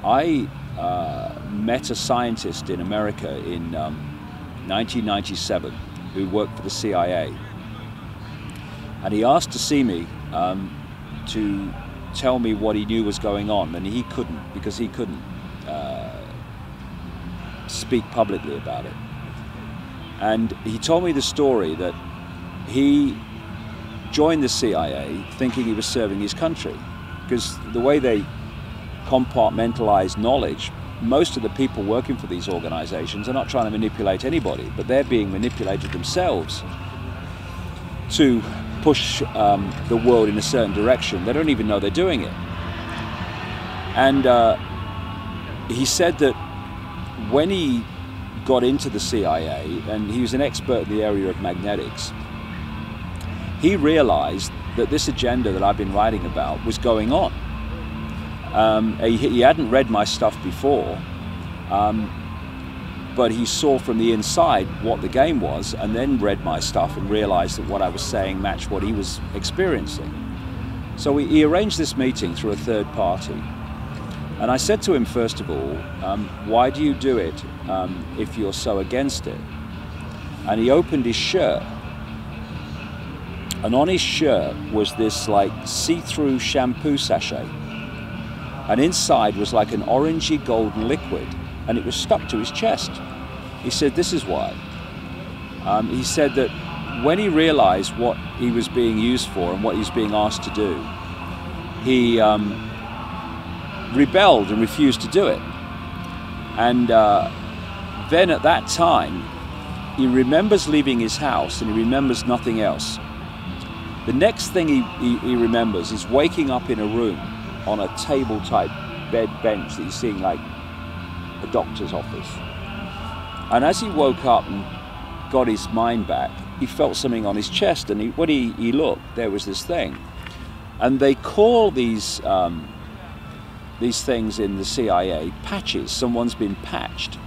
I met a scientist in America in 1997 who worked for the CIA. And he asked to see me to tell me what he knew was going on, and he couldn't, because he couldn't speak publicly about it. And he told me the story that he joined the CIA thinking he was serving his country, because the way they compartmentalize knowledge, most of the people working for these organizations are not trying to manipulate anybody, but they're being manipulated themselves to push the world in a certain direction. They don't even know they're doing it. And he said that when he got into the CIA, and he was an expert in the area of magnetics, he realized that this agenda that I've been writing about was going on. He hadn't read my stuff before, but he saw from the inside what the game was, and then read my stuff and realized that what I was saying matched what he was experiencing. So he arranged this meeting through a third party. And I said to him, first of all, why do you do it if you're so against it? And he opened his shirt. And on his shirt was this like see-through shampoo sachet. And inside was like an orangey golden liquid, and it was stuck to his chest. He said, this is why. He said that when he realized what he was being used for and what he was being asked to do, he rebelled and refused to do it. And then at that time, he remembers leaving his house, and he remembers nothing else. The next thing he remembers is waking up in a room on a table-type bed bench that he's seeing like a doctor's office. And as he woke up and got his mind back, he felt something on his chest, and when he looked, there was this thing. And they call these things in the CIA patches. Someone's been patched.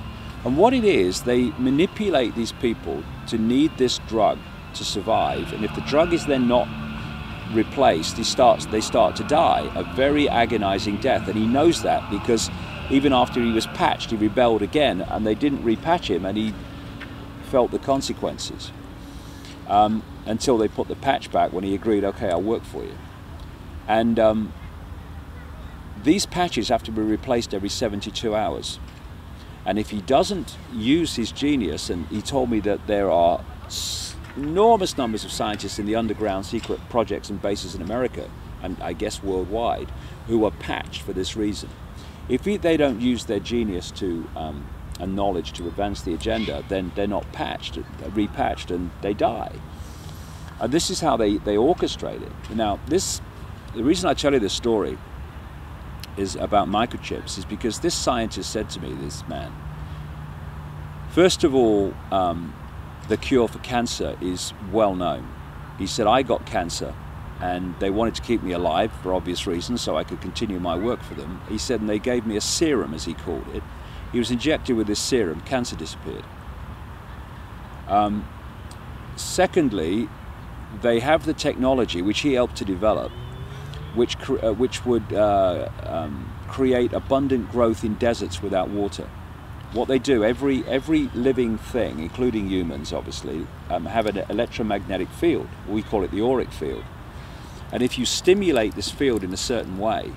And what it is, they manipulate these people to need this drug to survive, and if the drug is then not replaced, they start to die a very agonizing death. And he knows that because even after he was patched, he rebelled again, and they didn't repatch him, and he felt the consequences until they put the patch back, when he agreed, okay, I'll work for you. And these patches have to be replaced every 72 hours. And if he doesn't use his genius, and he told me that there are enormous numbers of scientists in the underground secret projects and bases in America, and I guess worldwide, who are patched for this reason. If they don't use their genius and knowledge to advance the agenda, then they're not repatched, and they die. And this is how they orchestrate it. Now, the reason I tell you this story is about microchips is because this scientist said to me, this man, first of all, the cure for cancer is well known. He said, I got cancer and they wanted to keep me alive for obvious reasons so I could continue my work for them. He said, and they gave me a serum, as he called it. He was injected with this serum, cancer disappeared. Secondly, they have the technology, which he helped to develop, which would create abundant growth in deserts without water. What they do, every living thing, including humans obviously, have an electromagnetic field. We call it the auric field. And if you stimulate this field in a certain way,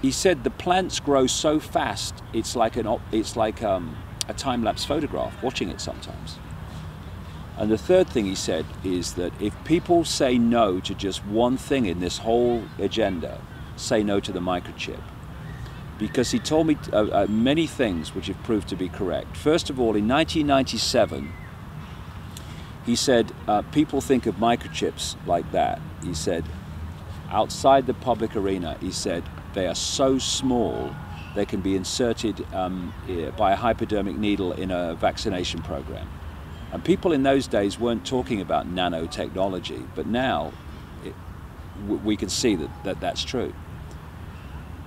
he said the plants grow so fast, it's like a time-lapse photograph, watching it sometimes. And the third thing he said is that if people say no to just one thing in this whole agenda, say no to the microchip. Because he told me many things which have proved to be correct. First of all, in 1997, he said, people think of microchips like that. He said, outside the public arena, he said, they are so small, they can be inserted by a hypodermic needle in a vaccination program. And people in those days weren't talking about nanotechnology, but now we can see that that's true.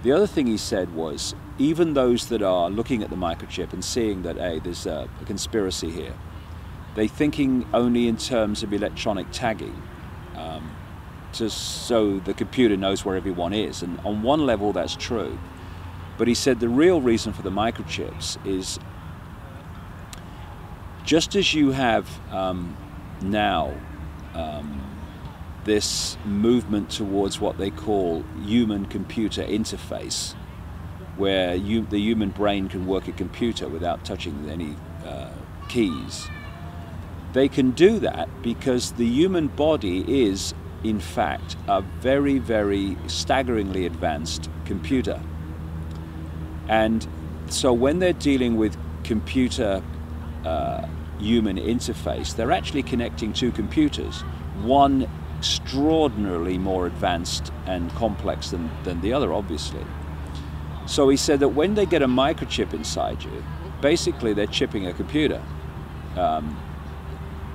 The other thing he said was, even those that are looking at the microchip and seeing that, hey, there's a conspiracy here, they're thinking only in terms of electronic tagging, just so the computer knows where everyone is. And on one level, that's true. But he said the real reason for the microchips is just as you have now this movement towards what they call human-computer interface, where the human brain can work a computer without touching any keys. They can do that because the human body is, in fact, a very, very staggeringly advanced computer. And so when they're dealing with computer human interface, they're actually connecting two computers, one extraordinarily more advanced and complex than the other, obviously. So he said that when they get a microchip inside you, basically they're chipping a computer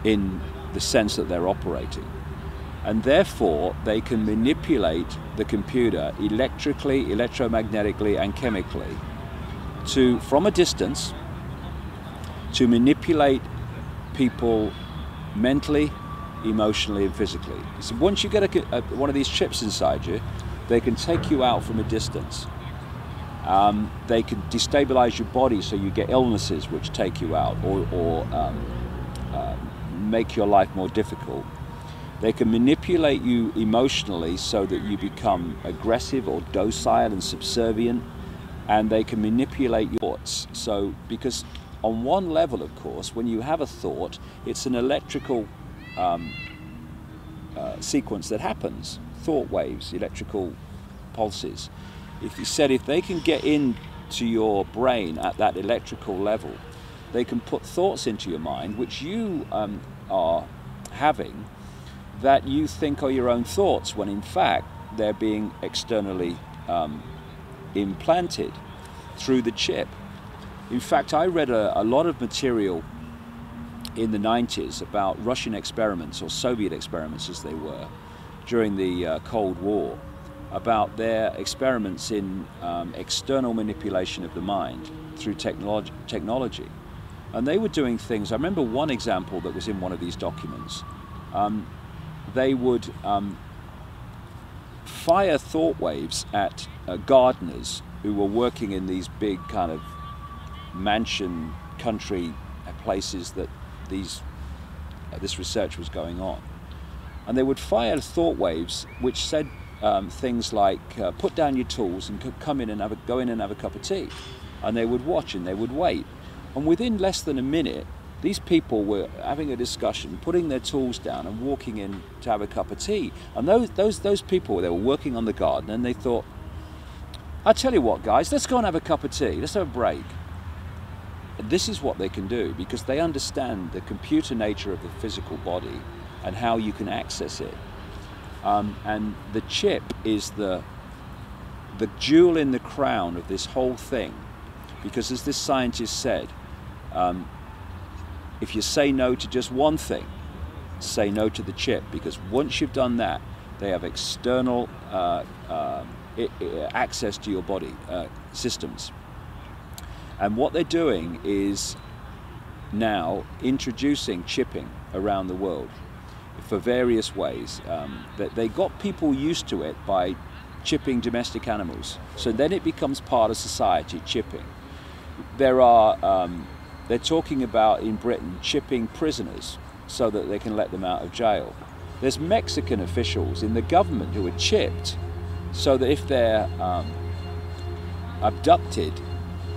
in the sense that they're operating. And therefore they can manipulate the computer electrically, electromagnetically and chemically from a distance to manipulate people mentally, emotionally and physically. So once you get one of these chips inside you, they can take you out from a distance. They can destabilize your body so you get illnesses which take you out or make your life more difficult. They can manipulate you emotionally so that you become aggressive or docile and subservient, and they can manipulate your thoughts. So, because on one level, of course, when you have a thought, it's an electrical sequence that happens, thought waves, electrical pulses. If they can get into your brain at that electrical level, they can put thoughts into your mind which you are having that you think are your own thoughts, when in fact they're being externally implanted through the chip. In fact, I read a lot of material in the 90s about Russian experiments, or Soviet experiments as they were, during the Cold War, about their experiments in external manipulation of the mind through technology. And they were doing things, I remember one example that was in one of these documents. They would fire thought waves at gardeners who were working in these big kind of mansion country places that this research was going on. And they would fire thought waves which said things like, put down your tools and come in and go in and have a cup of tea. And they would watch and they would wait. And within less than a minute, these people were having a discussion, putting their tools down and walking in to have a cup of tea. And those people, they were working on the garden, and they thought, I'll tell you what, guys, let's go and have a cup of tea. Let's have a break. And this is what they can do, because they understand the computer nature of the physical body and how you can access it. And the chip is the jewel in the crown of this whole thing. Because as this scientist said, if you say no to just one thing, say no to the chip, because once you've done that, they have external access to your body systems. And what they're doing is now introducing chipping around the world for various ways. That they got people used to it by chipping domestic animals. So then it becomes part of society, chipping. They're talking about in Britain chipping prisoners so that they can let them out of jail. There's Mexican officials in the government who are chipped so that if they're abducted,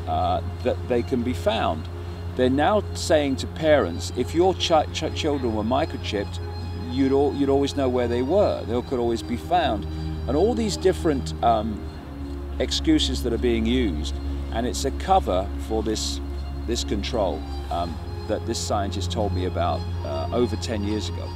that they can be found. They're now saying to parents, if your children were microchipped, you'd always know where they were. They could always be found. And all these different excuses that are being used, and it's a cover for this control that this scientist told me about over 10 years ago.